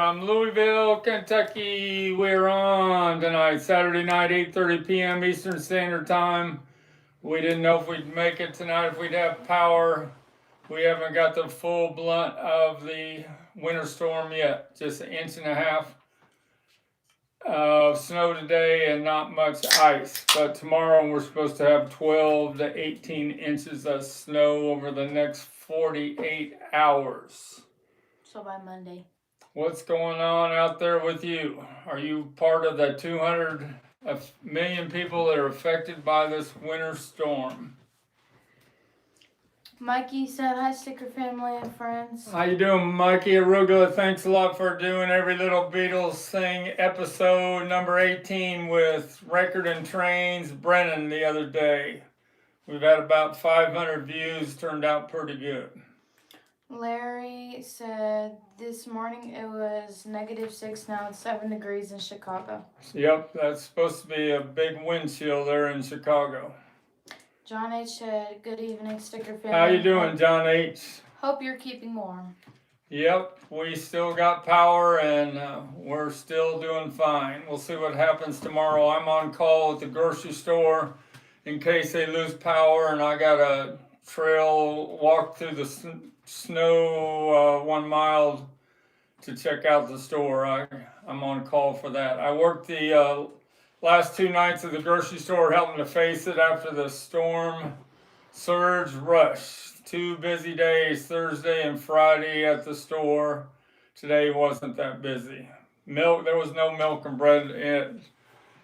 from Louisville, Kentucky. We're on tonight, Saturday night, 8:30 p.m. Eastern Standard Time. We didn't know if we'd make it tonight, if we'd have power. We haven't got the full blunt of the winter storm yet. Just 1.5 inches of snow today and not much ice. But tomorrow we're supposed to have 12 to 18 inches of snow over the next 48 hours. So by Monday. What's going on out there with you? Are you part of the 200 million people that are affected by this winter storm? Mikey said, hi, Sticker family and friends. How you doing, Mikey Arugula? Thanks a lot for doing Every Little Beatles Thing episode number 18 with Record and Trains Brennan the other day. We've had about 500 views, turned out pretty good. Larry said, this morning it was -6, now it's 7 degrees in Chicago. Yep, that's supposed to be a big wind chill there in Chicago. John H. said, good evening, Sticker family. How you doing, John H.? Hope you're keeping warm. Yep, we still got power and we're still doing fine. We'll see what happens tomorrow. I'm on call at the grocery store in case they lose power, and I got a trail walk through the snow 1 mile to check out the store. I'm on call for that. I worked the last 2 nights at the grocery store helping to face it after the storm surge rush. 2 busy days, Thursday and Friday at the store. Today wasn't that busy. There was no milk and bread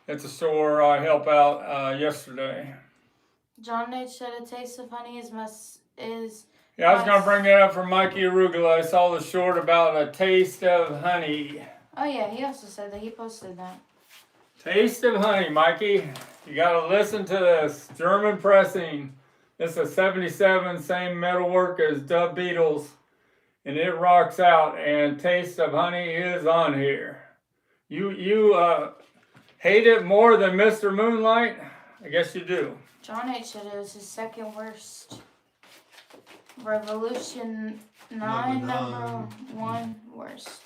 at the store. I helped out yesterday. John H. said, a taste of honey is Yeah, I was going to bring that up for Mikey Arugula. I saw the short about a taste of honey. Oh yeah, he also said that. He posted that. Taste of honey, Mikey. You got to listen to this. German pressing. This is a 77, same metalwork as Dub Beatles. And it rocks out. And Taste of Honey is on here. You hate it more than Mr. Moonlight? I guess you do. John H. said it was his second worst. Revolution 9, number 1 worst.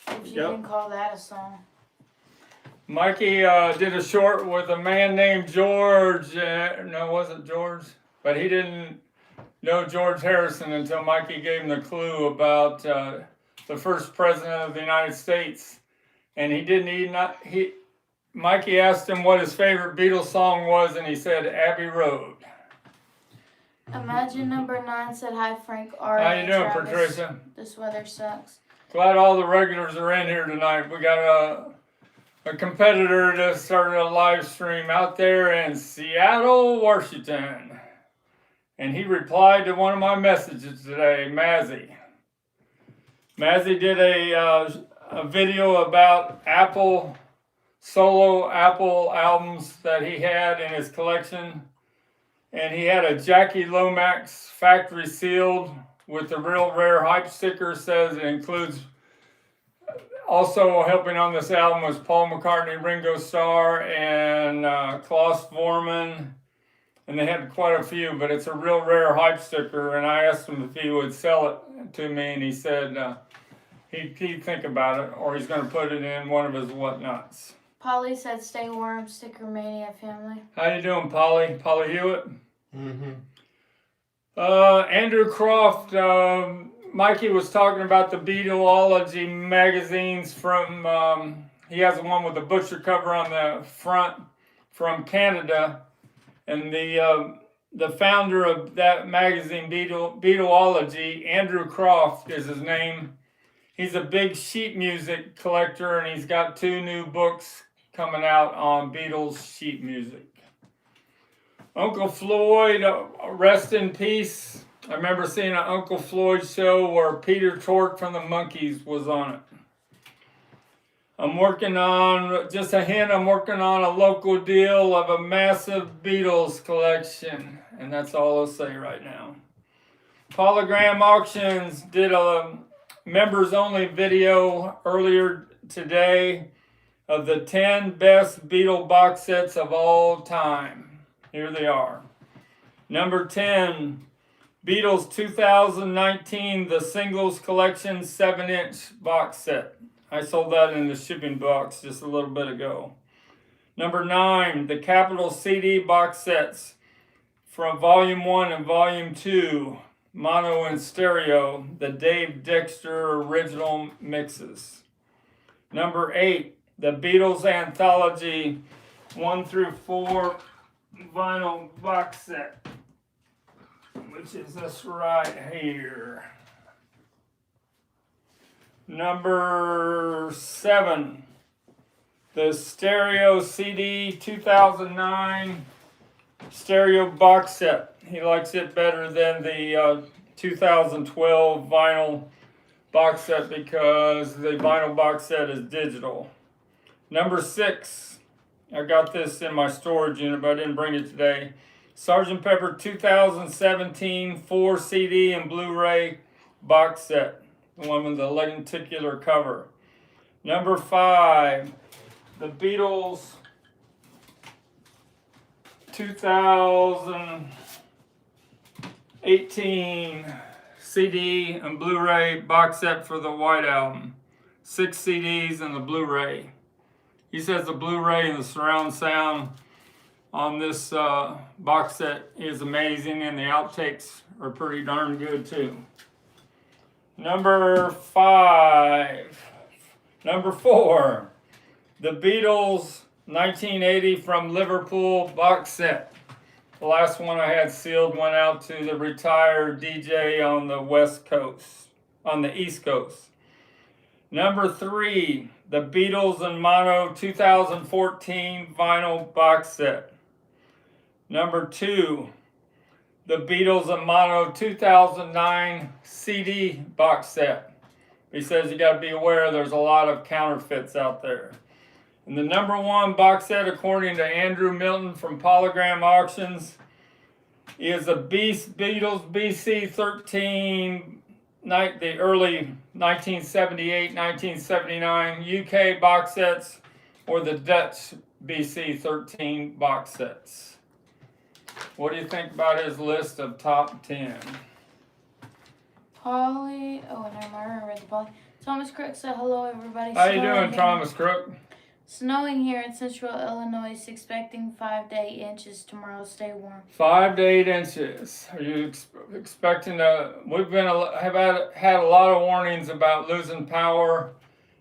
If you can call that a song. Mikey did a short with a man named George. No, it wasn't George. But he didn't know George Harrison until Mikey gave him the clue about the first president of the United States. And Mikey asked him what his favorite Beatles song was, and he said Abbey Road. Imagine number 9 said, hi, Frank, Ari, How you doing, Travis. Patricia? This weather sucks. Glad all the regulars are in here tonight. We got a competitor that started a live stream out there in Seattle, Washington. And he replied to one of my messages today, Mazzy. Mazzy did a video about solo Apple albums that he had in his collection. And he had a Jackie Lomax factory sealed with the real rare hype sticker. Says it includes, also helping on this album was Paul McCartney, Ringo Starr, and Klaus Voormann. And they had quite a few, but it's a real rare hype sticker. And I asked him if he would sell it to me, and he said he'd think about it, or he's going to put it in one of his whatnots. Polly said, stay warm, Stickermania family. How you doing, Polly? Polly Hewitt? Mm-hmm. Andrew Croft, Mikey was talking about the Beatleology magazines from, he has one with the butcher cover on the front from Canada. And the founder of that magazine, Beatleology, Andrew Croft is his name. He's a big sheet music collector, and he's got 2 new books coming out on Beatles sheet music. Uncle Floyd, rest in peace. I remember seeing an Uncle Floyd show where Peter Tork from the Monkees was on it. I'm working on, just a hint, I'm working on a local deal of a massive Beatles collection. And that's all I'll say right now. Polygram Auctions did a members only video earlier today of the 10 best Beatle box sets of all time. Here they are. Number 10, Beatles 2019, the Singles Collection 7-inch box set. I sold that in the shipping box just a little bit ago. Number 9, the Capitol CD box sets from Volume 1 and Volume 2, mono and stereo, the Dave Dexter original mixes. Number 8, the Beatles Anthology 1 through 4 vinyl box set, which is this right here. Number 7, the Stereo CD 2009 stereo box set. He likes it better than the 2012 vinyl box set because the vinyl box set is digital. Number 6, I got this in my storage unit, but I didn't bring it today. Sgt. Pepper 2017 4 CD and Blu-ray box set, the one with the lenticular cover. Number 5, the Beatles 2018 CD and Blu-ray box set for the White Album. 6 CDs and the Blu-ray. He says the Blu-ray and the surround sound on this box set is amazing, and the outtakes are pretty darn good too. Number 4, the Beatles 1980 from Liverpool box set. The last one I had sealed went out to the retired DJ on the East Coast. Number 3, the Beatles and Mono 2014 vinyl box set. Number 2, the Beatles and Mono 2009 CD box set. He says you got to be aware there's a lot of counterfeits out there. And the number 1 box set, according to Andrew Milton from Polygram Auctions, is the Beatles BC 13, the early 1978, 1979 UK box sets, or the Dutch BC 13 box sets. What do you think about his list of top 10? Polly, oh, never mind, I read the Polly. Thomas Crook said, hello, everybody. How you doing, Thomas Crook? Snowing here in central Illinois, expecting 5 to 8 inches tomorrow. Stay warm. 5 to 8 inches. Are you expecting to? We've had a lot of warnings about losing power,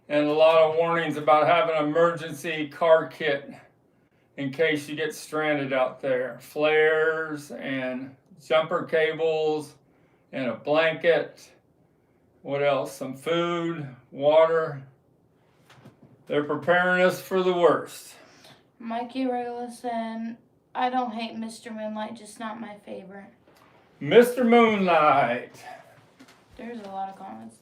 and a lot of warnings about having an emergency car kit in case you get stranded out there. Flares and jumper cables and a blanket. What else? Some food, water. They're preparing us for the worst. Mikey Regula said, I don't hate Mr. Moonlight, just not my favorite. Mr. Moonlight. There's a lot of comments.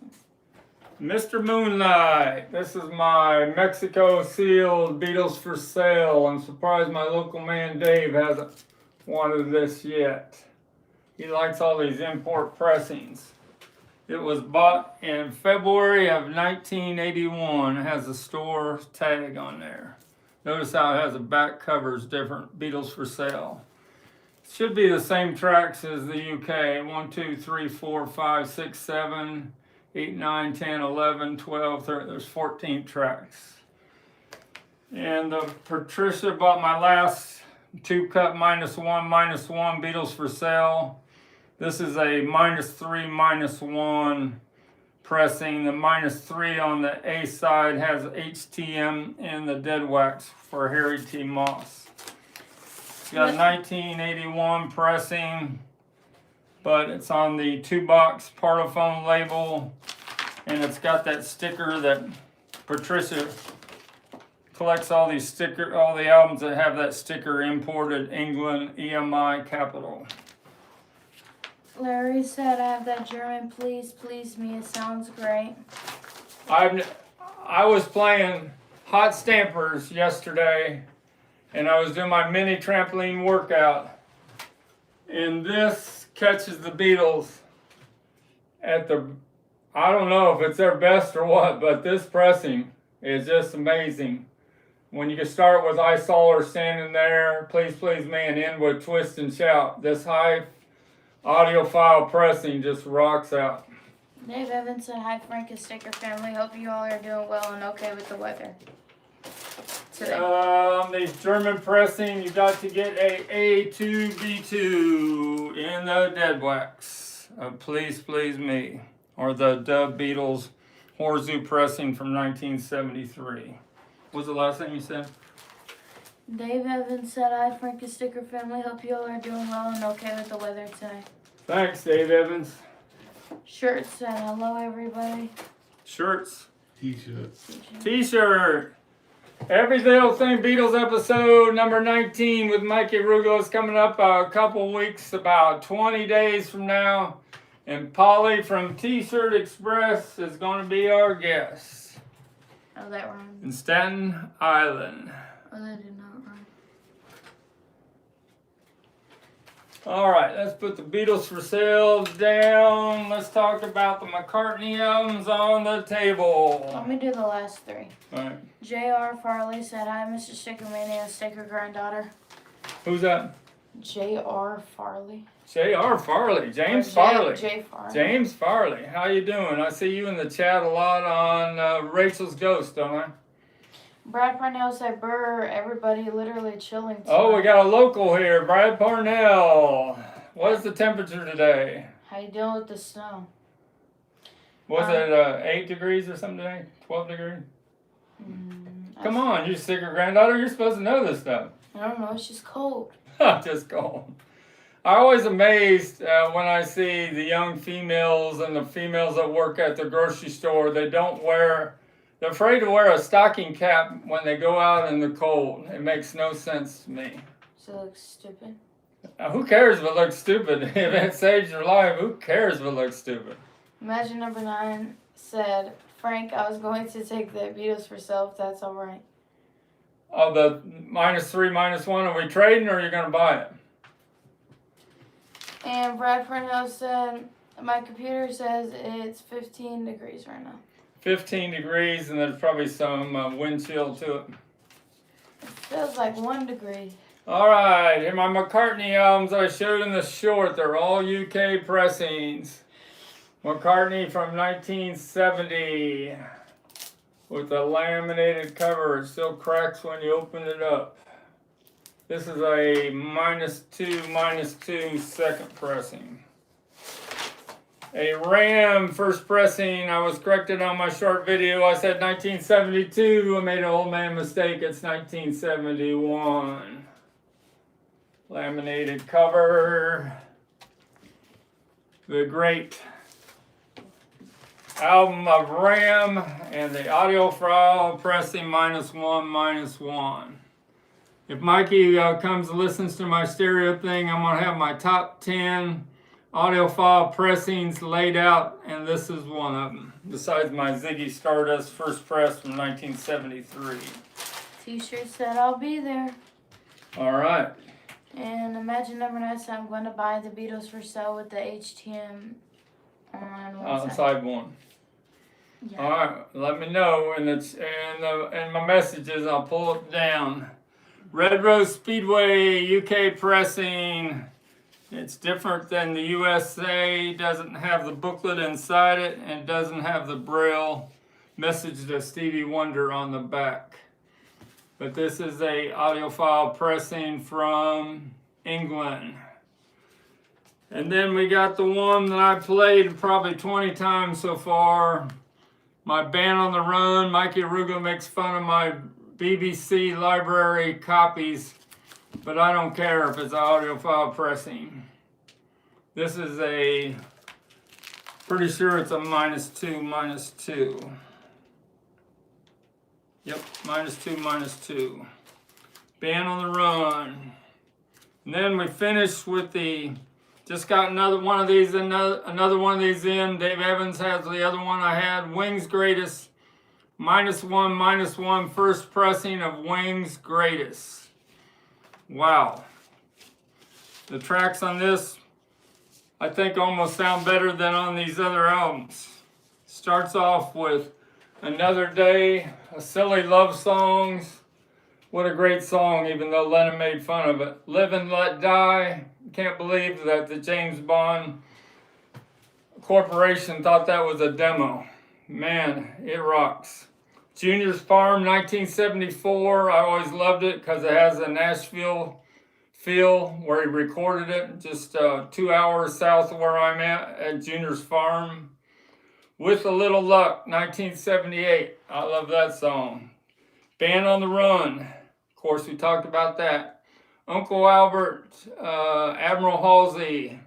Mr. Moonlight. This is my Mexico sealed Beatles for sale. I'm surprised my local man Dave hasn't wanted this yet. He likes all these import pressings. It was bought in February of 1981. It has a store tag on there. Notice how it has the back covers different. Beatles for sale. Should be the same tracks as the UK. 1, 2, 3, 4, 5, 6, 7, 8, 9, 10, 11, 12, 13. There's 14 tracks. And Patricia bought my last 2-cut -1 Beatles for sale. This is a -3, -1 pressing. The -3 on the A side has HTM and the dead wax for Harry T. Moss. It's got 1981 pressing, but it's on the 2-box Parlophone label, and it's got that sticker that Patricia collects all the albums that have that sticker, imported England, EMI, Capitol. Larry said, I have that German, please me, it sounds great. I was playing hot stampers yesterday, and I was doing my mini trampoline workout, and this catches the Beatles at I don't know if it's their best or what, but this pressing is just amazing. When you can start with I Saw Her Standing There, Please Me, and end with Twist and Shout. This high Audiophile pressing just rocks out. Dave Evans said, hi Frank and Sticker family. Hope you all are doing well and okay with the weather today. These German pressing, you got to get a A2 B2 in the dead wax. Please please me. Or the Dub Beatles Horzu pressing from 1973. What was the last thing you said? Dave Evans said, hi Frank and Sticker family. Hope you all are doing well and okay with the weather today. Thanks, Dave Evans. Shirt said, hello everybody. Shirts. T-shirt. T-shirt. Every Little Thing Beatles episode number 19 with Mikey Rugo is coming up a couple weeks, about 20 days from now. And Polly from T-Shirt Express is going to be our guest. Oh, that rhymed. In Staten Island. Oh, that did not rhyme. All right, let's put the Beatles for sale down. Let's talk about the McCartney albums on the table. Let me do the last three. All right. J.R. Farley said, hi Mr. Stickermania, Sticker granddaughter. Who's that? J.R. Farley. J.R. Farley. James Or Farley. J. Farley. James Farley. How you doing? I see you in the chat a lot on Rachel's Ghost, don't I? Brad Parnell said, brr, everybody literally chilling tonight. Oh, we got a local here, Brad Parnell. What's the temperature today? How you doing with the snow? Was it 8 degrees or something today? 12 degrees? Come on, you sticker granddaughter. You're supposed to know this stuff. I don't know, it's just cold. Just cold. I'm always amazed when I see the young females and the females that work at the grocery store. They're afraid to wear a stocking cap when they go out in the cold. It makes no sense to me. So it looks stupid. Who cares if it looks stupid? If it saves your life, who cares if it looks stupid? Imagine number 9 said, Frank, I was going to take the Beatles for sale if that's alright. Oh, the -3, -1, are we trading or are you going to buy it? And Brad Parnell said, my computer says it's 15 degrees right now. 15 degrees and there's probably some wind chill to it. It feels like 1 degree. All right, here my McCartney albums I showed in the short. They're all UK pressings. McCartney from 1970 with a laminated cover. It still cracks when you open it up. This is a -2 second pressing. A Ram first pressing. I was corrected on my short video. I said 1972. I made an old man mistake. It's 1971. Laminated cover. The great album of Ram and the audiophile pressing -1. If Mikey comes and listens to my stereo thing, I'm going to have my top 10 audiophile pressings laid out, and this is one of them, besides my Ziggy Stardust first press from 1973. T-shirt said, I'll be there. All right. And imagine number 9 said, I'm going to buy the Beatles for sale with the HTM on one side. Side one. Yeah. All right, let me know in my messages. I'll pull it down. Red Rose Speedway UK pressing. It's different than the USA. Doesn't have the booklet inside it and doesn't have the Braille message to Stevie Wonder on the back. But this is a audiophile pressing from England. And then we got the one that I played probably 20 times so far. My Band on the Run. Mikey Rugo makes fun of my BBC library copies, but I don't care if it's an audiophile pressing. This is pretty sure it's a -2. Yep, -2. Band on the Run. And then we finished with just got another one of these in. Dave Evans has the other one I had. Wings Greatest. -1 first pressing of Wings Greatest. Wow. The tracks on this, I think, almost sound better than on these other albums. Starts off with Another Day, a Silly Love Songs, What a great song, even though Lennon made fun of it. Live and Let Die. Can't believe that the James Bond Corporation thought that was a demo. Man, it rocks. Junior's Farm, 1974. I always loved it because it has a Nashville feel where he recorded it, just 2 hours south of where I'm at Junior's Farm. With a Little Luck, 1978. I love that song. Band on the Run. Of course, we talked about that. Uncle Albert, Admiral Halsey.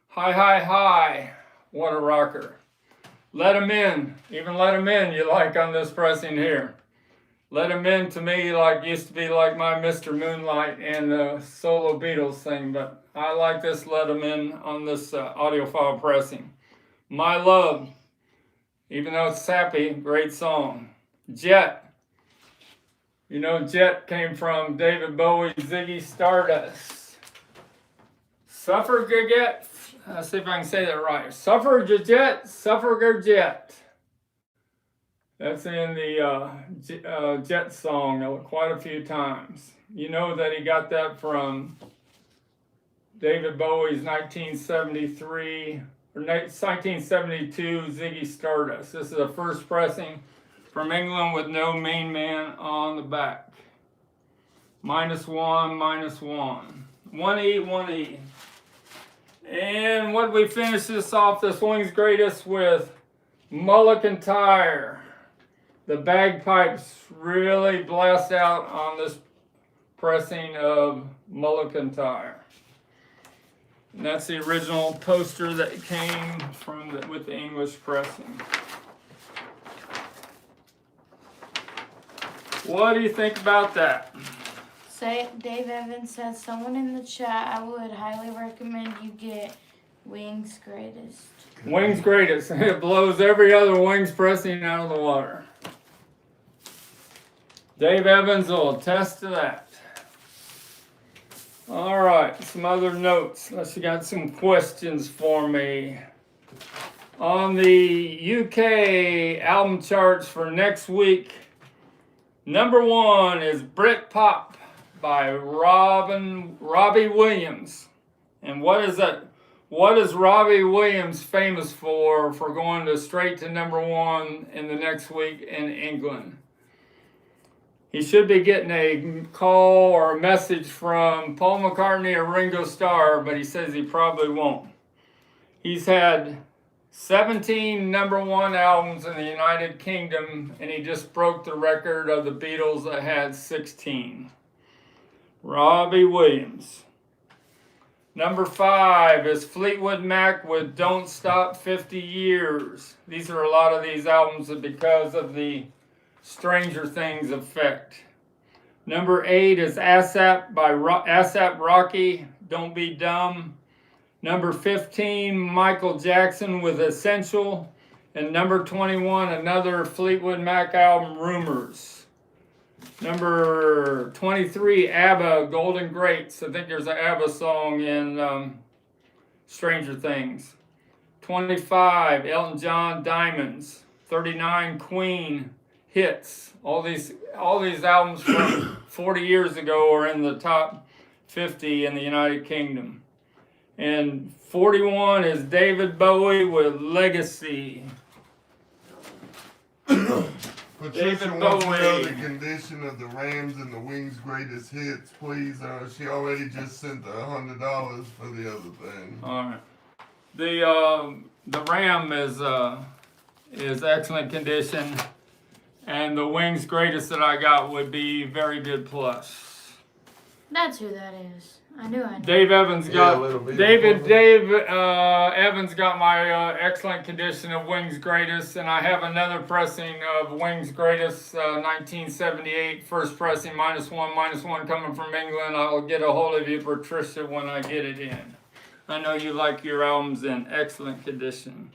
Hi, hi, hi. What a rocker. Let 'Em In. Even Let 'Em In you like on this pressing here. Let 'Em In to me used to be like my Mr. Moonlight and the solo Beatles thing, but I like this Let 'Em In on this audiophile pressing. My Love. Even though it's sappy, great song. Jet. You know, Jet came from David Bowie's Ziggy Stardust. Suffragette. Let's see if I can say that right. Suffragette, Suffragette. That's in the Jet song quite a few times. You know that he got that from David Bowie's 1973 or 1972 Ziggy Stardust. This is the first pressing from England with no main man on the back. -1, -1. 1E, 1E. And what we finish this off, this Wings Greatest, with Mulligan Tire. The bagpipes really blast out on this pressing of Mulligan Tire. And that's the original poster that came from with the English pressing. What do you think about that? Dave Evans says, someone in the chat, I would highly recommend you get Wings Greatest. Wings Greatest. It blows every other Wings pressing out of the water. Dave Evans will attest to that. All right, some other notes. Unless you got some questions for me. On the UK album charts for next week, #1 is Britpop by Robbie Williams. And what is that? What is Robbie Williams famous for going straight to #1 in the next week in England? He should be getting a call or a message from Paul McCartney or Ringo Starr, but he says he probably won't. He's had 17 #1 albums in the United Kingdom, and he just broke the record of the Beatles that had 16. Robbie Williams. #5 is Fleetwood Mac with Don't Stop 50 Years. These are a lot of these albums because of the Stranger Things effect. #8 is ASAP by ASAP Rocky, Don't Be Dumb. #15, Michael Jackson with Essential. And #21, another Fleetwood Mac album, Rumors. #23, ABBA, Golden Grapes. I think there's an ABBA song in Stranger Things. 25, Elton John, Diamonds. 39, Queen, Hits. All these albums from 40 years ago are in the top 50 in the United Kingdom. And 41 is David Bowie with Legacy. Patricia wants to know the condition of the Rams and the Wings Greatest Hits, please. She already just sent the $100 for the other thing. All right. The Ram is excellent condition, and the Wings Greatest that I got would be very good plus. That's who that is. I knew. Dave Evans got Evans got my excellent condition of Wings Greatest, and I have another pressing of Wings Greatest 1978 first pressing -1 coming from England. I'll get a hold of you, Patricia, when I get it in. I know you like your albums in excellent condition.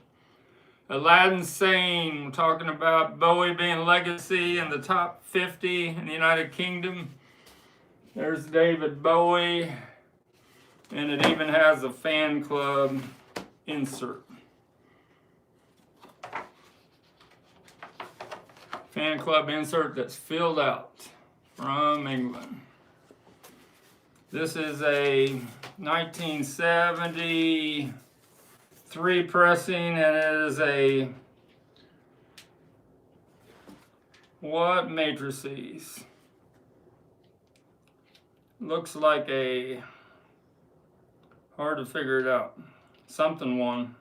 Aladdin Sane, talking about Bowie being Legacy in the top 50 in the United Kingdom. There's David Bowie. And it even has a fan club insert. Fan club insert that's filled out from England. This is a 1973 pressing, and it is a what matrices? Looks like a, hard to figure it out, something one.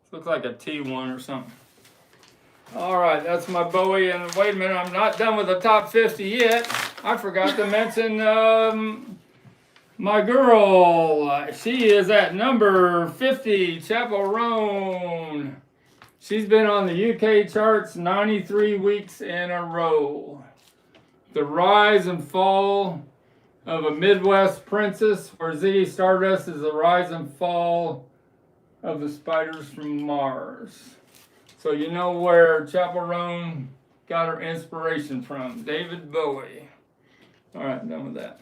Looks like a T1 or something. All right, that's my Bowie, and wait a minute, I'm not done with the top 50 yet. I forgot to mention my girl. She is at number 50, Chapel Roan. She's been on the UK charts 93 weeks in a row. The Rise and Fall of a Midwest Princess, or Ziggy Stardust is the rise and fall of the spiders from Mars. So you know where Chapel Roan got her inspiration from. David Bowie. All right, done with that.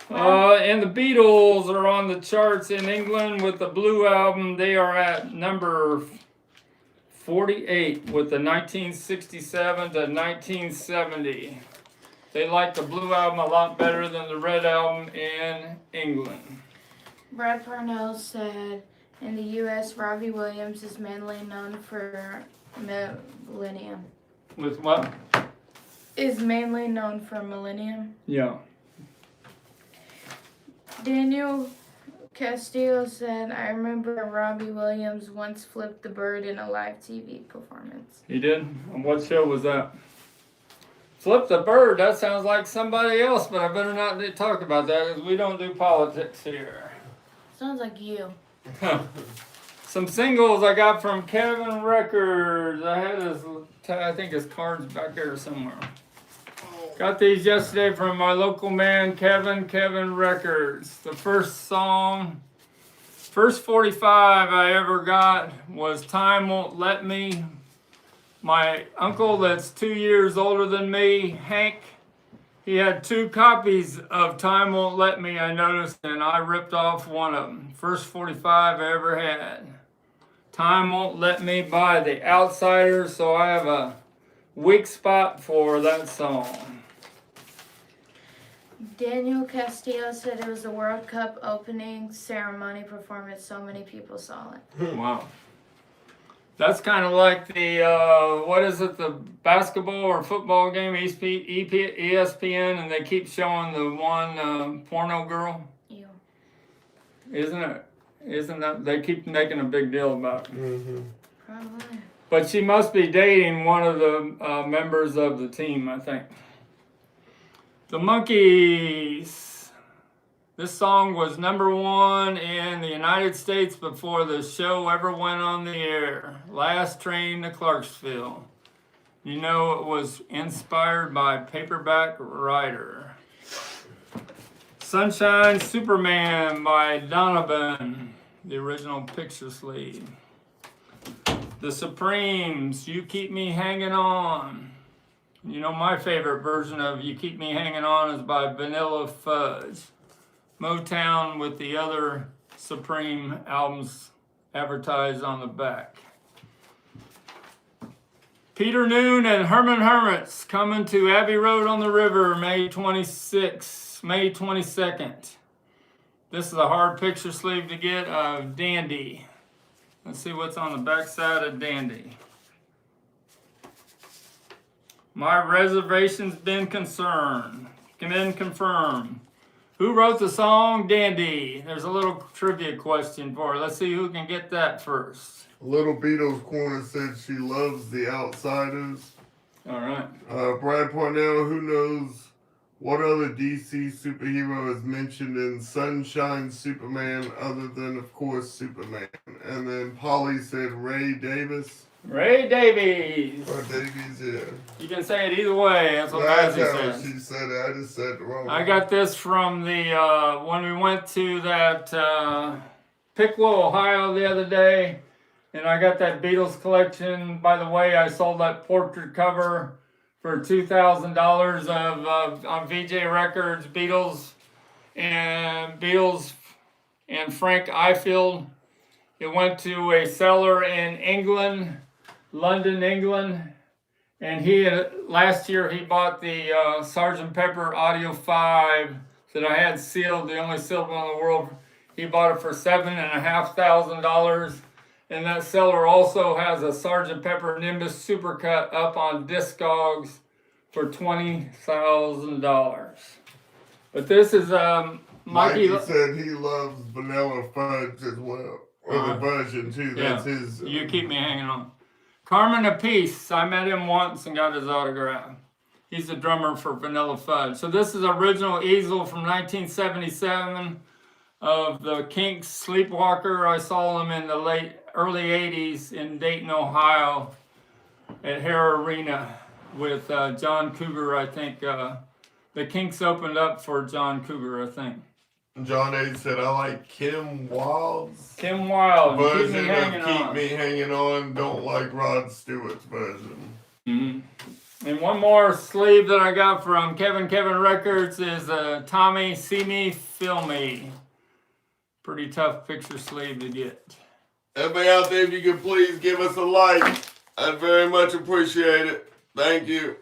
And the Beatles are on the charts in England with the Blue Album. They are at number 48 with the 1967 to 1970. They like the Blue Album a lot better than the Red Album in England. Brad Parnell said, in the U.S., Robbie Williams is mainly known for Millennium. With what? Is mainly known for Millennium. Yeah. Daniel Castillo said, I remember Robbie Williams once flipped the bird in a live TV performance. He did? And what show was that? Flip the bird, that sounds like somebody else, but I better not talk about that because we don't do politics here. Sounds like you. Some singles I got from Kevin Records. I had his, I think his card's back here somewhere. Got these yesterday from my local man, Kevin Records. The first 45 I ever got was Time Won't Let Me. My uncle that's 2 years older than me, Hank, he had 2 copies of Time Won't Let Me, I noticed, and I ripped off one of them. First 45 I ever had. Time Won't Let Me by The Outsiders, so I have a weak spot for that song. Daniel Castillo said it was the World Cup opening ceremony performance. So many people saw it. Wow. That's kind of like the, what is it, the basketball or football game, ESPN, and they keep showing the one porno girl? Ew. Isn't it? Isn't that, they keep making a big deal about it. Mm-hmm. Probably. But she must be dating one of the members of the team, I think. The Monkees. This song was #1 in the United States before the show ever went on the air. Last Train to Clarksville. You know it was inspired by Paperback Writer. Sunshine Superman by Donovan, the original picture sleeve. The Supremes, You Keep Me Hanging On. You know my favorite version of You Keep Me Hanging On is by Vanilla Fudge. Motown with the other Supreme albums advertised on the back. Peter Noon and Herman Hermits coming to Abbey Road on the River, May 22nd. This is a hard picture sleeve to get of Dandy. Let's see what's on the back side of Dandy. My reservation's been confirmed. Who wrote the song Dandy? There's a little trivia question for her. Let's see who can get that first. Little Beatles Corner said she loves The Outsiders. All right. Brad Parnell, who knows what other DC superhero is mentioned in Sunshine Superman other than, of course, Superman? And then Polly said Ray Davis. Ray Davies. Or Davies, yeah. You can say it either way. That's what That's Mazzy how says. she said it. I just said it wrong. I got this from the when we went to that Pickwa, Ohio the other day, and I got that Beatles collection. By the way, I sold that portrait cover for $2,000 on VJ Records, Beatles and Frank Ifield. It went to a seller in England, London, England, And last year he bought the Sgt. Pepper Audio 5 that I had sealed, the only sealed one in the world. He bought it for $7,500. And that seller also has a Sgt. Pepper Nimbus Supercut up on Discogs for $20,000. But this is Mikey said he loves Vanilla Fudge as well, or the version too. That's his. You keep me hanging on. Carmen Apiece, I met him once and got his autograph. He's the drummer for Vanilla Fudge. So this is original easel from 1977 of the Kinks Sleepwalker. I saw them in the early 80s in Dayton, Ohio at Hare Arena with John Cougar, I think. The Kinks opened up for John Cougar, I think. John A. said, I like Kim Wilde's version of Keep Me Hanging On. Don't like Rod Stewart's version. Mm-hmm. And one more sleeve that I got from Kevin Records is Tommy See Me, Feel Me. Pretty tough picture sleeve to get. Everybody out there, if you could please give us a like, I'd very much appreciate it. Thank you.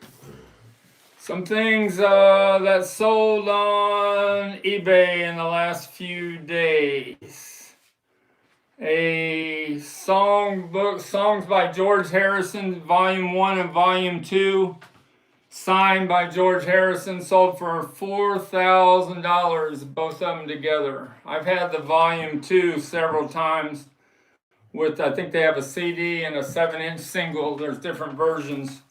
Some things that sold on eBay in the last few days. A songbook, Songs by George Harrison, Volume 1 and Volume 2, signed by George Harrison, sold for $4,000, both of them together. I've had the Volume 2 several times with, I think they have a CD and a 7-inch single. There's different versions.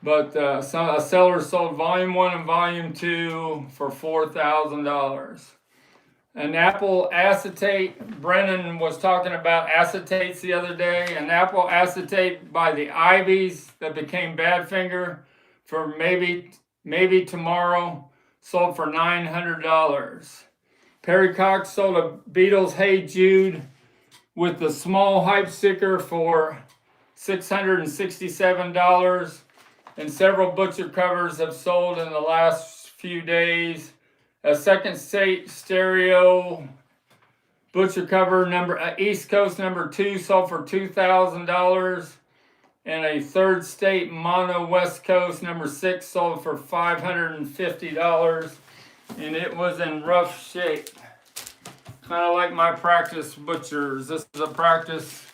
But a seller sold Volume 1 and Volume 2 for $4,000. An apple acetate, Brennan was talking about acetates the other day. An apple acetate by the Ivies that became Badfinger for maybe tomorrow, sold for $900. Perry Cox sold a Beatles Hey Jude with the small hype sticker for $667. And several butcher covers have sold in the last few days. A second state stereo butcher cover East Coast number 2 sold for $2,000. And a third state mono West Coast number 6 sold for $550. And it was in rough shape. Kind of like my practice butchers. This is a practice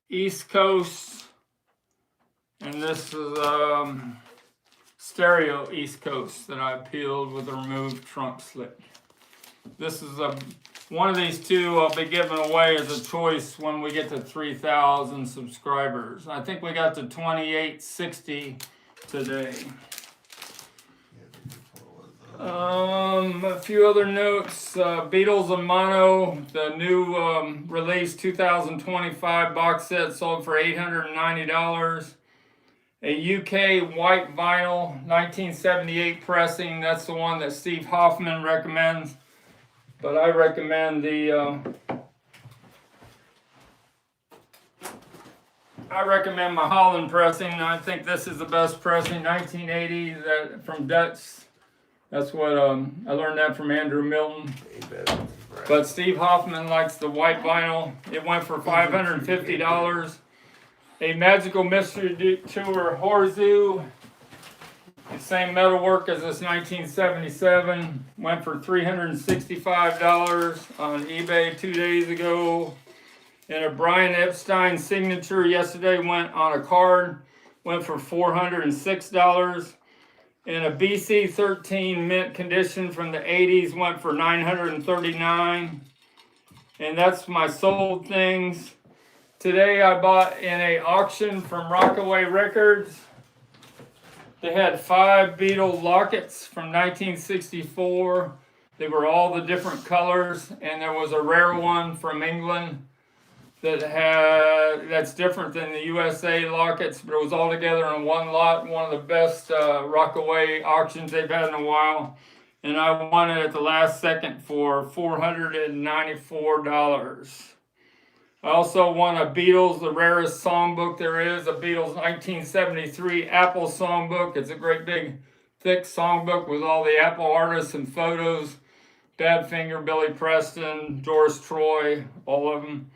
East Coast. And this is stereo East Coast that I peeled with a removed trunk slit. This is one of these two I'll be giving away as a choice when we get to 3,000 subscribers. I think we got to 2,860 today. A few other notes. Beatles and Mono, the new release 2025 box set sold for $890. A UK white vinyl 1978 pressing. That's the one that Steve Hoffman recommends. But I recommend my Holland pressing. I think this is the best pressing, 1980 from Dutch. That's what I learned that from Andrew Milton. But Steve Hoffman likes the white vinyl. It went for $550. A Magical Mystery Tour Horzu, the same metalwork as this 1977, went for $365 on eBay 2 days ago. And a Brian Epstein signature yesterday went on a card, went for $406. And a BC 13 mint condition from the 80s went for $939. And that's my sold things. Today I bought in an auction from Rockaway Records. They had 5 Beatle lockets from 1964. They were all the different colors, and there was a rare one from England that's different than the USA lockets, but it was all together in one lot. One of the best Rockaway auctions they've had in a while. And I won it at the last second for $494. I also won a Beatles, the rarest songbook there is, a Beatles 1973 Apple songbook. It's a great big thick songbook with all the Apple artists and photos. Badfinger, Billy Preston, Doris Troy, all of them.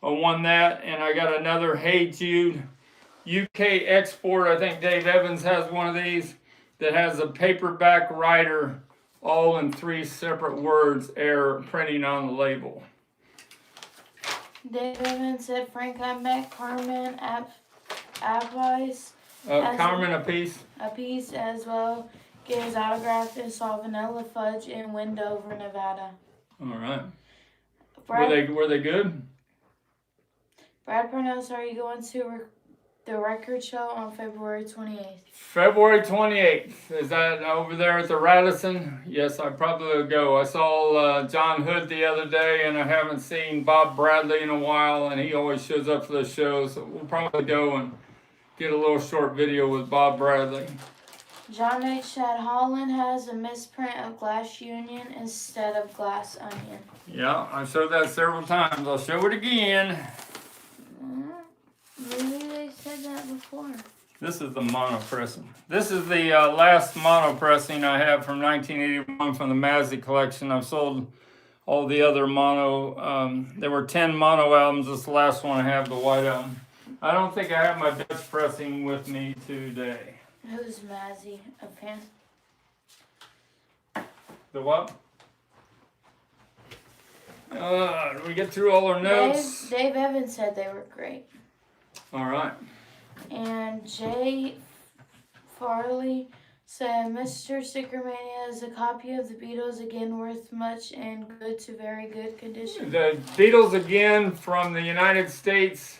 I won that, and I got another Hey Jude UK export. I think Dave Evans has one of these that has a paperback writer, all in 3 separate words, air printing on the label. Dave Evans said, Frank, I met Carmen Appice. Carmen Apiece. Appice as well. Get his autograph and saw Vanilla Fudge in Wendover, Nevada. All right. Brad, Were they good? Brad Parnell, are you going to the record show on February 28th? February 28th. Is that over there at the Radisson? Yes, I probably will go. I saw John Hood the other day, and I haven't seen Bob Bradley in a while, and he always shows up for the shows. So we'll probably go and get a little short video with Bob Bradley. John H. Chad Holland has a misprint of Glass Union instead of Glass Onion. Yeah, I showed that several times. I'll show it again. Maybe they said that before. This is the mono pressing. This is the last mono pressing I have from 1981 from the Mazzy collection. I've sold all the other mono. There were 10 mono albums. This is the last one I have, the white album. I don't think I have my Dutch pressing with me today. Who's Mazzy a fan? The what? Did we get through all our notes? Dave Evans said they were great. All right. And Jay Farley said, Mr. Stickermania is a copy of the Beatles again, worth much and good to very good condition. The Beatles again from the United States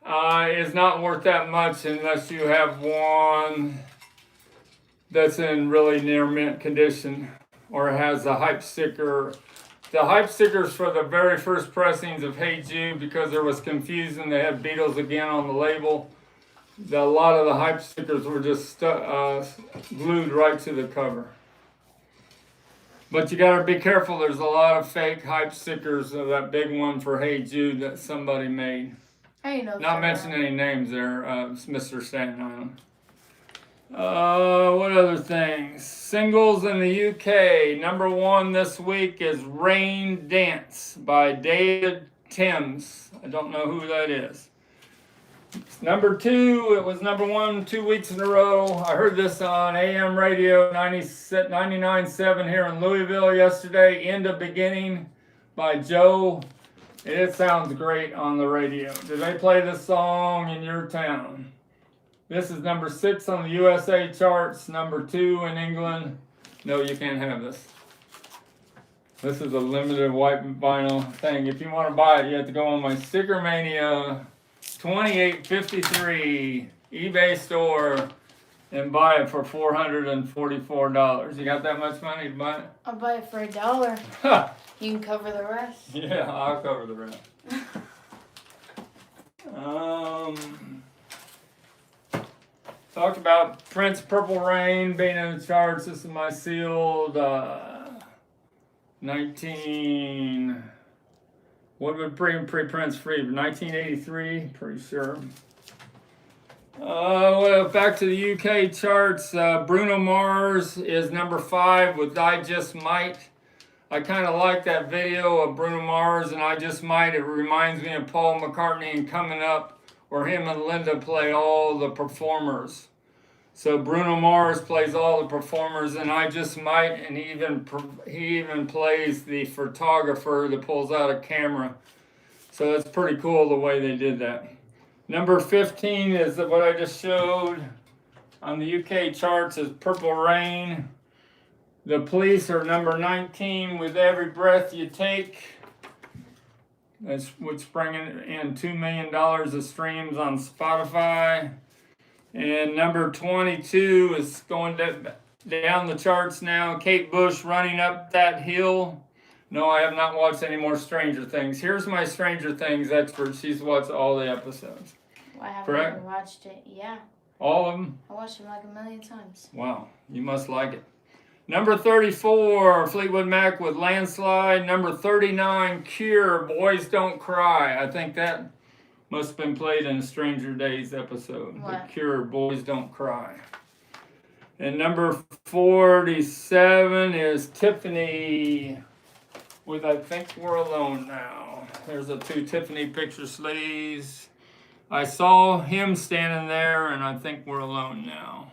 is not worth that much unless you have one that's in really near mint condition or has a hype sticker. The hype stickers for the very first pressings of Hey Jude, because there was confusion, they had Beatles again on the label. A lot of the hype stickers were just glued right to the cover. But you gotta be careful, there's a lot of fake hype stickers of that big one for Hey Jude that somebody made. Not mention any names there, Mr. Staten Island. What other things? Singles in the UK. Number 1 this week is Rain Dance by David Timms. I don't know who that is. Number 2, it was number 1 2 weeks in a row. I heard this on AM radio 99.7 here in Louisville yesterday. End of Beginning by Joe. It sounds great on the radio. Do they play this song in your town? This is number 6 on the USA charts, number 2 in England. No, you can't have this. This is a limited white vinyl thing. If you want to buy it, you have to go on my STICKERMANIA 2853 eBay store and buy it for $444. You got that much money to buy it? I'll buy it for $1. You can cover the rest. Yeah, I'll cover the rest. Talked about Prince Purple Rain being in the charts. This is my sealed 19. What would pre-Prince free? 1983, pretty sure. Well, back to the UK charts. Bruno Mars is number 5 with I Just Might. I kind of like that video of Bruno Mars and I Just Might. It reminds me of Paul McCartney and Coming Up, where him and Linda play all the performers. So Bruno Mars plays all the performers and I Just Might, and he even plays the photographer that pulls out a camera. So it's pretty cool the way they did that. Number 15 is what I just showed on the UK charts is Purple Rain. The Police are number 19 with Every Breath You Take. That's what's bringing in $2 million of streams on Spotify. And number 22 is going down the charts now. Kate Bush, Running Up That Hill. No, I have not watched any more Stranger Things. Here's my Stranger Things expert. She's watched all the episodes. I haven't Correct? even watched it. Yeah. All of them? I watched them like a million times. Wow, you must like it. Number 34, Fleetwood Mac with Landslide. Number 39, Cure, Boys Don't Cry. I think that must have been played in a Stranger Days episode. What? The Cure, Boys Don't Cry. And number 47 is Tiffany with I Think We're Alone Now. There's the 2 Tiffany picture sleeves. I saw him standing there, and I think we're alone now.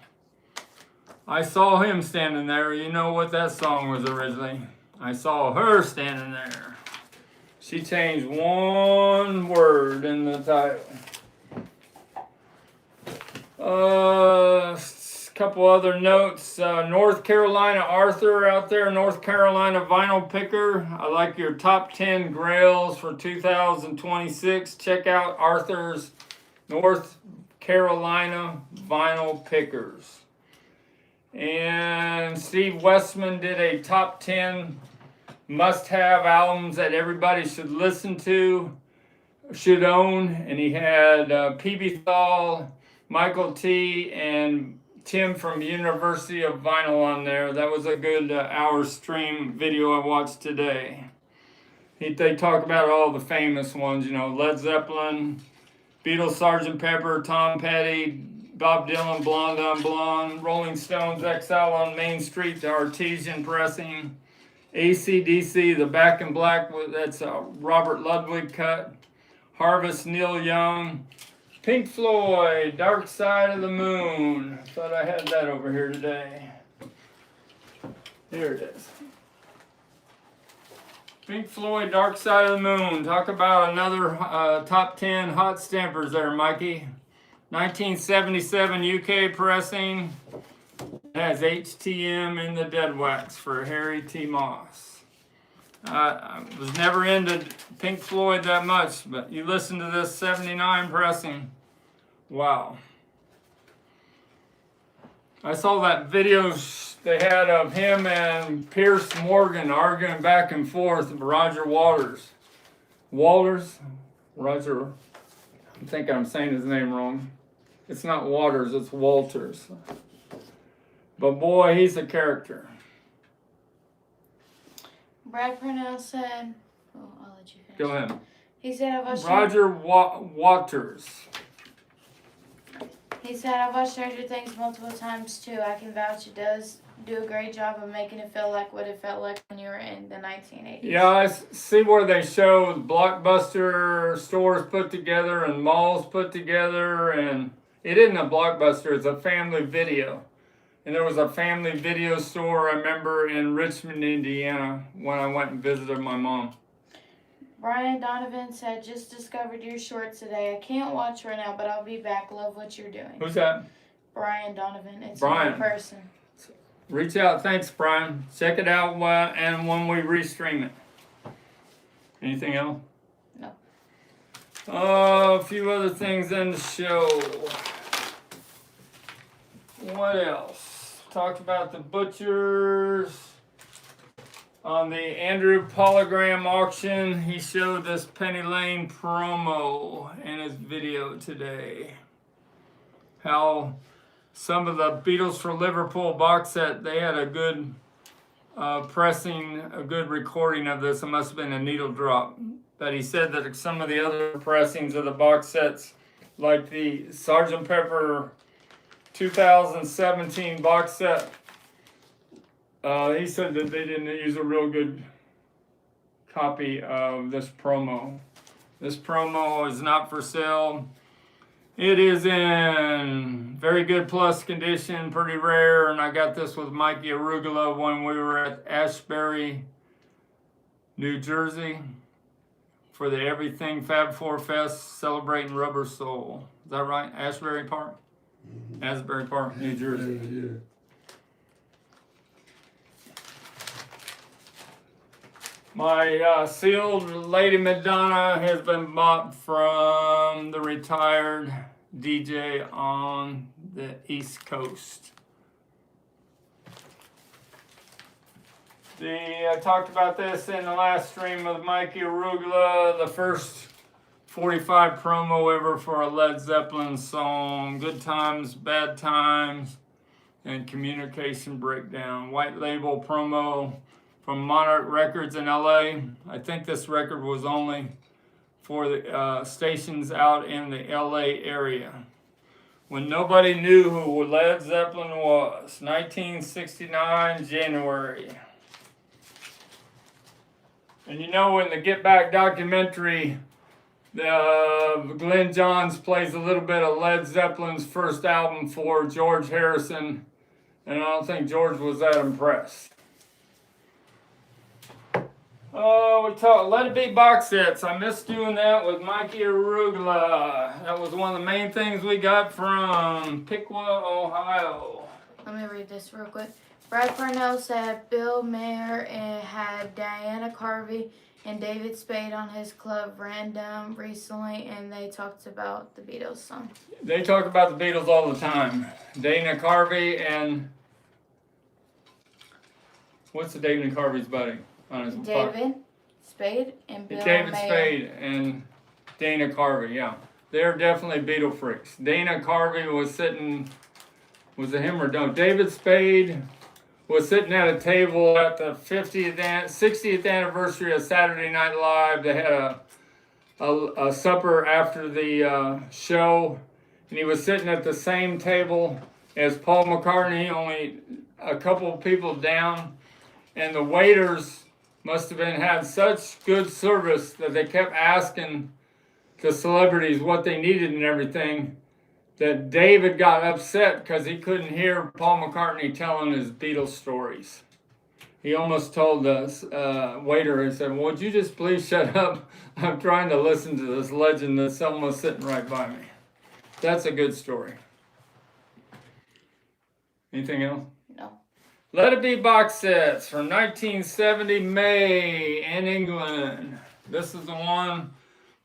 I saw him standing there. You know what that song was originally. I saw her standing there. She changed one word in the title. Couple other notes. North Carolina Arthur out there, North Carolina vinyl picker. I like your top 10 grails for 2026. Check out Arthur's North Carolina vinyl pickers. And Steve Westman did a top 10 must-have albums that everybody should listen to, should own. And he had P.B. Thal, Michael T., and Tim from University of Vinyl on there. That was a good hour stream video I watched today. They talk about all the famous ones, you know, Led Zeppelin, Beatles, Sgt. Pepper, Tom Petty, Bob Dylan, Blonde on Blonde, Rolling Stones, Exile on Main Street, the Artesian pressing, AC/DC, the Back in Black, that's a Robert Ludwig cut, Harvest, Neil Young, Pink Floyd, Dark Side of the Moon. Thought I had that over here today. Here it is. Pink Floyd, Dark Side of the Moon. Talk about another top 10 hot stampers there, Mikey. 1977 UK pressing. It has HTM in the dead wax for Harry T. Moss. I was never into Pink Floyd that much, but you listen to this 79 pressing. Wow. I saw that video they had of him and Pierce Morgan arguing back and forth with Roger Waters. Roger, I think I'm saying his name wrong. It's not Waters, it's Walters. But boy, he's a character. Brad Purnell said, oh, I'll let you finish. Go ahead. He said, I've watched Roger Waters. He said, I've watched Stranger Things multiple times too. I can vouch it does do a great job of making it feel like what it felt like when you were in the 1980s. Yeah, I see where they show Blockbuster stores put together and malls put together, and it isn't a Blockbuster, it's a family video. And there was a family video store, I remember, in Richmond, Indiana, when I went and visited my mom. Brian Donovan said, just discovered your shorts today. I can't watch right now, but I'll be back. Love what you're doing. Who's that? Brian Donovan. It's Brian. a new person. Reach out. Thanks, Brian. Check it out and when we restream it. Anything else? No. A few other things in the show. What else? Talked about the butchers. On the Andrew Polygram auction, he showed this Penny Lane promo in his video today. How some of the Beatles for Liverpool box set, they had a good pressing, a good recording of this. It must have been a needle drop. But he said that some of the other pressings of the box sets, like the Sgt. Pepper 2017 box set, he said that they didn't use a real good copy of this promo. This promo is not for sale. It is in very good plus condition, pretty rare, and I got this with Mikey Arugula when we were at Ashbury, New Jersey, for the Everything Fab 4 Fest celebrating Rubber Soul. Is that right? Ashbury Park? Mm-hmm. Asbury Park, New Jersey. Yeah. My sealed Lady Madonna has been bought from the retired DJ on the East Coast. I talked about this in the last stream with Mikey Arugula, the first 45 promo ever for a Led Zeppelin song, Good Times, Bad Times, and Communication Breakdown. White label promo from Monarch Records in LA. I think this record was only for the stations out in the LA area. When nobody knew who Led Zeppelin was, 1969, January. And you know, in the Get Back documentary, Glenn Johns plays a little bit of Led Zeppelin's first album for George Harrison, and I don't think George was that impressed. Oh, we talked Let It Be box sets. I missed doing that with Mikey Arugula. That was one of the main things we got from Piqua, Ohio. Let me read this real quick. Brad Parnell said Bill Mayer had Diana Carvey and David Spade on his club Random recently, and they talked about the Beatles song. They talk about the Beatles all the time. Dana Carvey and what's the David Carvey's buddy on his David Spade and Bill David Mayer. Spade and Dana Carvey, yeah. They're definitely Beatle freaks. Dana Carvey was sitting, was it him or no? David Spade was sitting at a table at the 60th anniversary of Saturday Night Live. They had a supper after the show, and he was sitting at the same table as Paul McCartney, only a couple of people down, and the waiters must have had such good service that they kept asking the celebrities what they needed and everything, that David got upset because he couldn't hear Paul McCartney telling his Beatles stories. He almost told the waiter, he said, well, would you just please shut up? I'm trying to listen to this legend that's almost sitting right by me. That's a good story. Anything else? No. Let It Be box sets from 1970 May in England. This is the one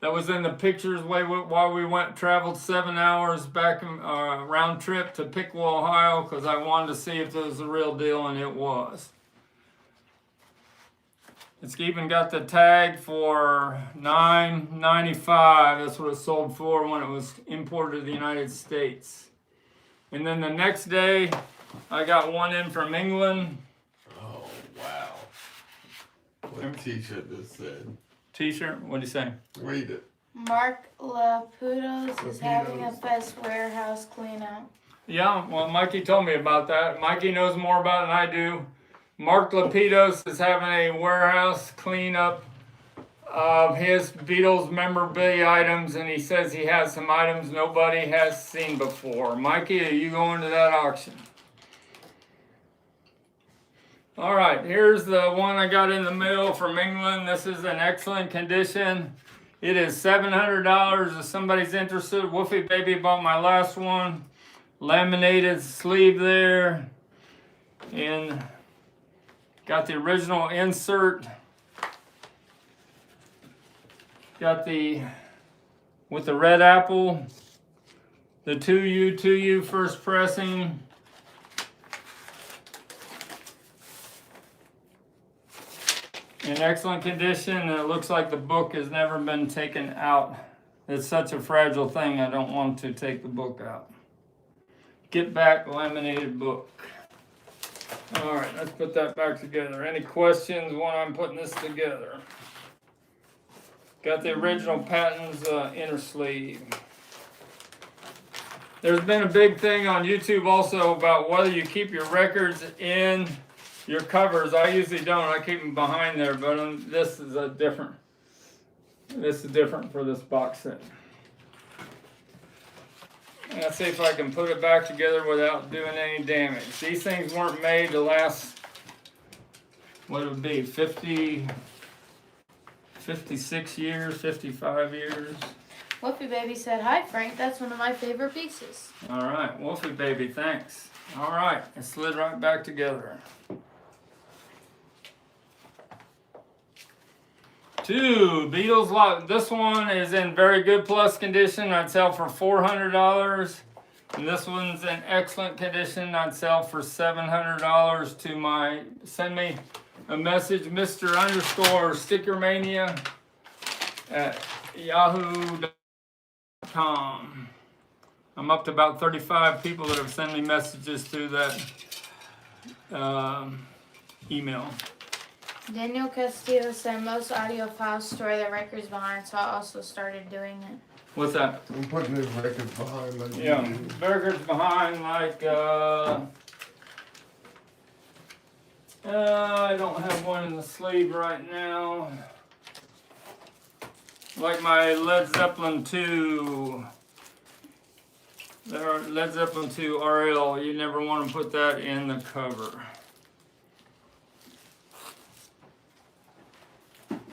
that was in the pictures while we traveled 7 hours back round trip to Piqua, Ohio, because I wanted to see if it was the real deal, and it was. It's even got the tag for $9.95. That's what it sold for when it was imported to the United States. And then the next day, I got one in from England. Oh, wow. What t-shirt this said? T-shirt? What'd you say? Read it. Mark Laputos is having a Fest warehouse clean out. Yeah, well, Mikey told me about that. Mikey knows more about it than I do. Mark Lapidos is having a warehouse cleanup of his Beatles memorabilia items, and he says he has some items nobody has seen before. Mikey, are you going to that auction? All right, here's the one I got in the mail from England. This is in excellent condition. It is $700 if somebody's interested. Woofy Baby bought my last one. Laminated sleeve there. And got the original insert. Got the, with the red apple. The 2U first pressing. In excellent condition, and it looks like the book has never been taken out. It's such a fragile thing, I don't want to take the book out. Get back laminated book. All right, let's put that back together. Any questions while I'm putting this together? Got the original Patton's inner sleeve. There's been a big thing on YouTube also about whether you keep your records in your covers. I usually don't. I keep them behind there, but this is different. This is different for this box set. And let's see if I can put it back together without doing any damage. These things weren't made to last, what it would be, 56 years, 55 years. Woofy Baby said, hi Frank, that's one of my favorite pieces. All right, Wolfie Baby, thanks. All right, it slid right back together. 2 Beatles lot. This one is in very good plus condition. I'd sell for $400. And this one's in excellent condition. I'd sell for $700 to my, send me a message, Mr. _ STICKERMANIA at yahoo.com. I'm up to about 35 people that have sent me messages through that email. Daniel Castillo said most audiophiles store their records behind, so I also started doing it. What's that? I'm putting his records behind. Like Yeah, records behind, like, I don't have one in the sleeve right now. like my Led Zeppelin 2. Led Zeppelin 2 RL, you never want to put that in the cover.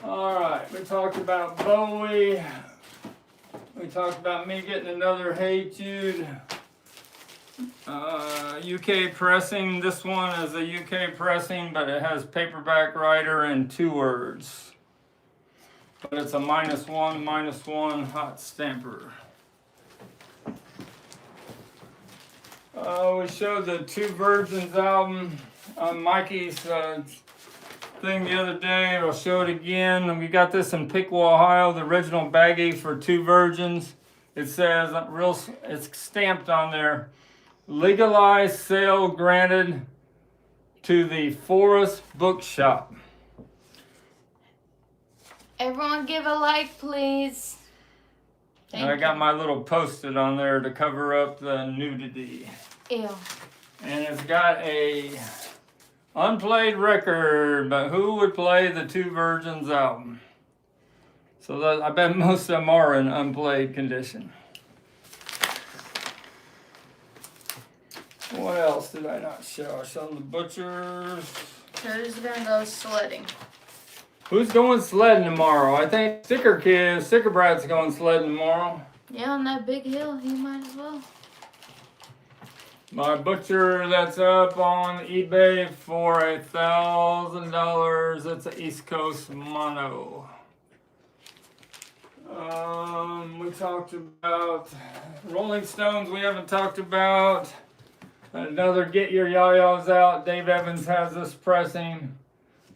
Alright, we talked about Bowie. We talked about me getting another Hey Jude. UK pressing. This one is a UK pressing, but it has paperback writer and 2 words. But it's a -1 hot stamper. We showed the Two Virgins album on Mikey's thing the other day. I'll show it again. And we got this in Piqua, Ohio, the original baggie for Two Virgins. It says, it's stamped on there, legalized sale granted to the Forest Bookshop. Everyone give a like, please. And I got my little post-it on there to cover up the nudity. Ew. And it's got a unplayed record, but who would play the Two Virgins album? So that, I bet most of them are in unplayed condition. What else did I not show? I showed the butchers. So we're just gonna go sledding. Who's going sledding tomorrow? I think Sticker Brad's going sledding tomorrow. Yeah, on that big hill, he might as well. My butcher that's up on eBay for $1,000. It's an East Coast mono. We talked about Rolling Stones. We haven't talked about. Another Get Your Yayas Out. Dave Evans has this pressing.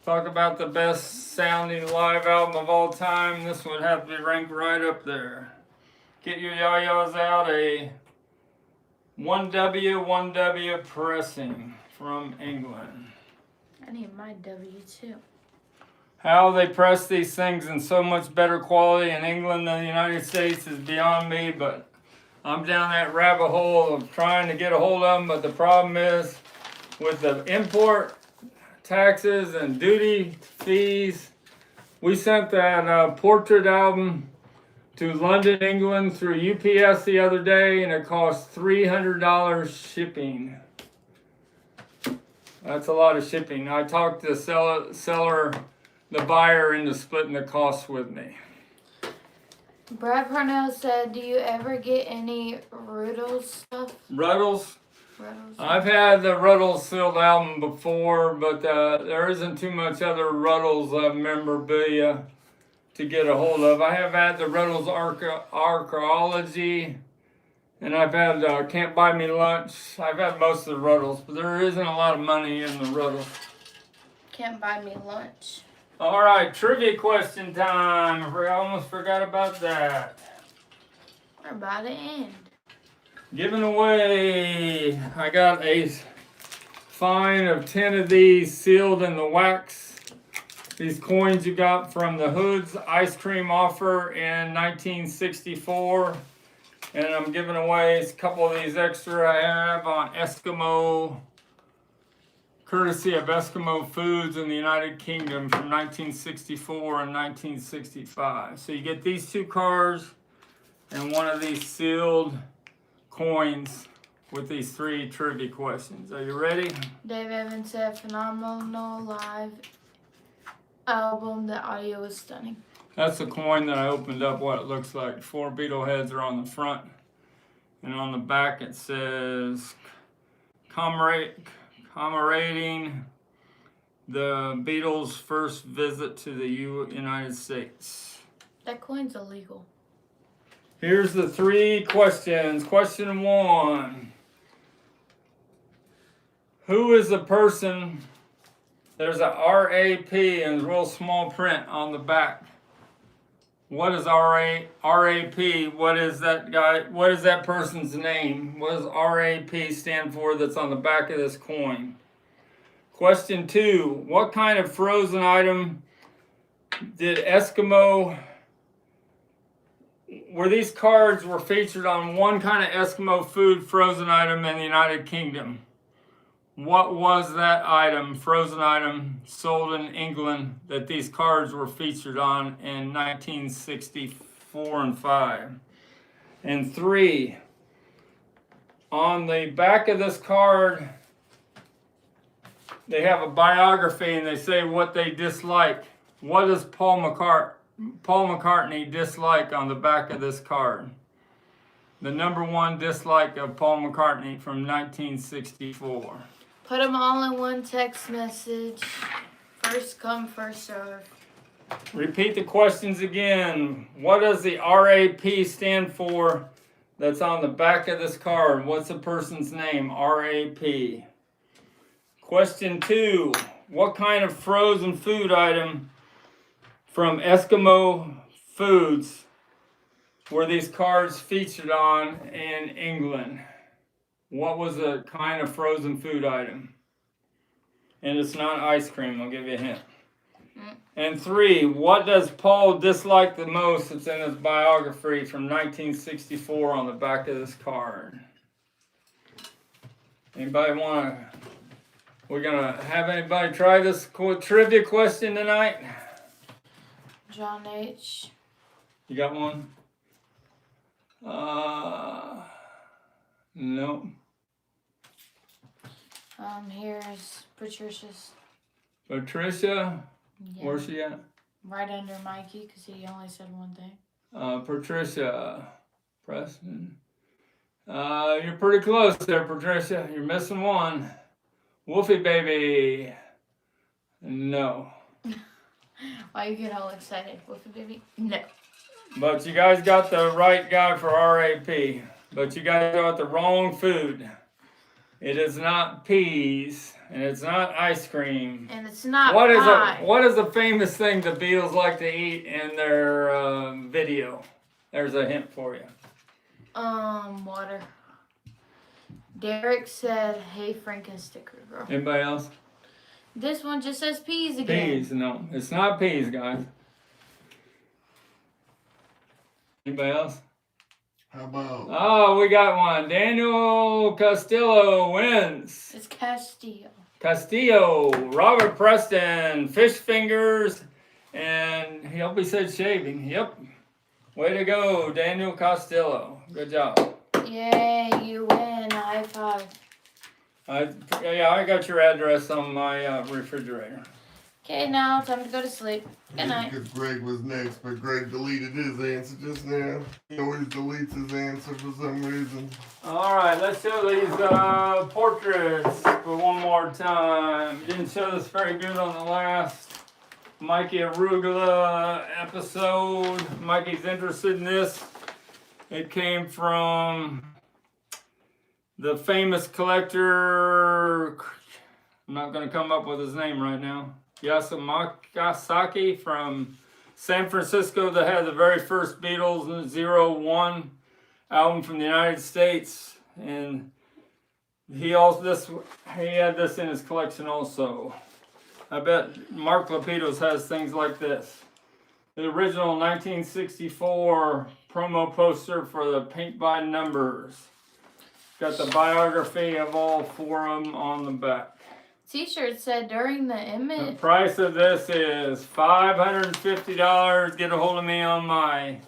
Talk about the best sounding live album of all time. This would have to be ranked right up there. Get Your Yayas Out, a 1W pressing from England. I need my W too. How they press these things in so much better quality in England than the United States is beyond me, but I'm down that rabbit hole of trying to get a hold of them. But the problem is with the import taxes and duty fees. We sent that portrait album to London, England through UPS the other day, and it cost $300 shipping. That's a lot of shipping. I talked the seller, the buyer, into splitting the costs with me. Brad Parnell said, do you ever get any Ruddles stuff? Ruddles? Ruddles. I've had the Ruddles sealed album before, but there isn't too much other Ruddles memorabilia to get a hold of. I have had the Ruddles Archaeology, and I've had Can't Buy Me Lunch. I've had most of the Ruddles, but there isn't a lot of money in the Ruddles. Can't buy me lunch. All right, trivia question time. I almost forgot about that. We're about to end. Giving away, I got a fine of 10 of these sealed in the wax. These coins you got from the Hood's ice cream offer in 1964. And I'm giving away a couple of these extra I have on Eskimo, courtesy of Eskimo Foods in the United Kingdom from 1964 and 1965. So you get these 2 cards and one of these sealed coins with these 3 trivia questions. Are you ready? Dave Evans said, phenomenal live album. The audio is stunning. That's a coin that I opened up what it looks like. 4 beetle heads are on the front. And on the back it says, commemorating the Beatles' first visit to the United States. That coin's illegal. Here's the 3 questions. Question 1. Who is the person? There's a RAP in real small print on the back. What is RAP? What is that guy? What is that person's name? What does RAP stand for that's on the back of this coin? Question 2. What kind of frozen item did Eskimo... Where these cards were featured on one kind of Eskimo food frozen item in the United Kingdom. What was that item, frozen item, sold in England that these cards were featured on in 1964 and 5? And 3, on the back of this card, they have a biography and they say what they dislike. What does Paul McCartney dislike on the back of this card? The number 1 dislike of Paul McCartney from 1964. Put them all in one text message. First come, first serve. Repeat the questions again. What does the RAP stand for that's on the back of this card? What's the person's name? RAP. Question 2. What kind of frozen food item from Eskimo Foods were these cards featured on in England? What was the kind of frozen food item? And it's not ice cream, I'll give you a hint. And 3, what does Paul dislike the most? It's in his biography from 1964 on the back of this card. Anybody want to? We're going to have anybody try this trivia question tonight? John H. You got one? No. Here's Patricia's. Patricia? Yeah. Where's she at? Right under Mikey, because he only said one thing. Patricia Preston. You're pretty close there, Patricia. You're missing one. Wolfie baby. No. Why you get all excited? Wolfie baby? No. But you guys got the right guy for RAP. But you guys got the wrong food. It is not peas, and it's not ice cream. And it's not What pie. is a famous thing the Beatles like to eat in their video? There's a hint for you. Water. Derek said, "Hey, Frank and Sticker Girl." Anybody else? This one just says peas again. Peas, no. It's not peas, guys. Anybody else? How about? Oh, we got one. Daniel Castillo wins. It's Castillo. Castillo, Robert Preston, fish fingers, and he hope he said shaving. Yep. Way to go, Daniel Castillo. Good job. Yay, you win. High five. I got your address on my refrigerator. Okay, now time to go to sleep. Good night. Because Greg was next, but Greg deleted his answer just now. He always deletes his answer for some reason. All right, let's show these portraits for one more time. Didn't show this very good on the last Mikey Arugula episode. Mikey's interested in this. It came from the famous collector. I'm not going to come up with his name right now. Yasumaki from San Francisco that had the very first Beatles 01 album from the United States, and he had this in his collection also. I bet Mark Lapidus has things like this. The original 1964 promo poster for the Paint by Numbers. Got the biography of all 4 of them on the back. T-shirt said during the The image. price of this is $550. Get a hold of me on my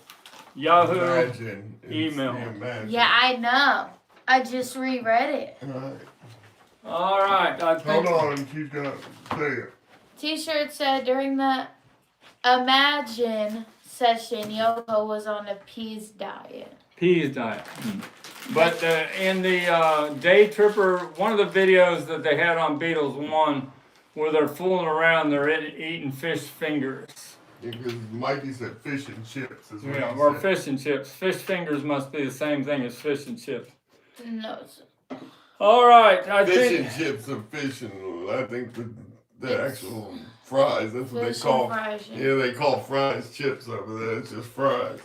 Yahoo Imagine. email. Imagine. Yeah, I know. I just reread it. All right. All right. I think Hold on, she's gonna say it. T-shirt said during the Imagine session, Yoko was on a peas diet. peas diet. But in the Day Tripper, one of the videos that they had on Beatles 1, where they're fooling around, they're eating fish fingers. Because Mikey said fish and chips. Is what Yeah, he or said. fish and chips. Fish fingers must be the same thing as fish and chips. No. All right, I Fish think. and chips are fish, and I think the actual fries. That's what they Fish call. and fries. Yeah, they call fries chips over there. It's just fries.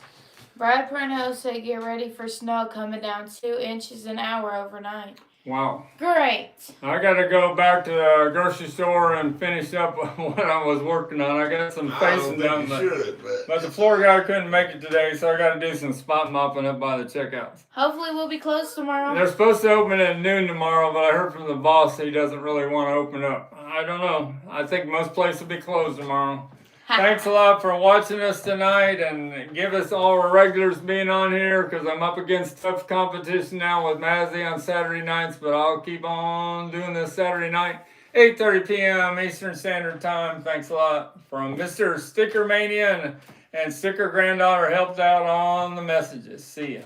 Brad Purnell said get ready for snow coming down 2 inches an hour overnight. Wow. Great. I gotta go back to the grocery store and finish up what I was working on. I got some I facing don't think done, you should, but the floor guy couldn't make it today, so I gotta do some spot mopping up by the checkouts. Hopefully we'll be closed tomorrow. They're supposed to open at noon tomorrow, but I heard from the boss he doesn't really want to open up. I don't know. I think most places will be closed tomorrow. Thanks a lot for watching us tonight, and give us all our regulars being on here, because I'm up against tough competition now with Mazzy on Saturday nights, but I'll keep on doing this Saturday night, 8:30 p.m. Eastern Standard Time. Thanks a lot from Mr. STICKERMANIA, and Sticker Granddaughter helped out on the messages. See ya.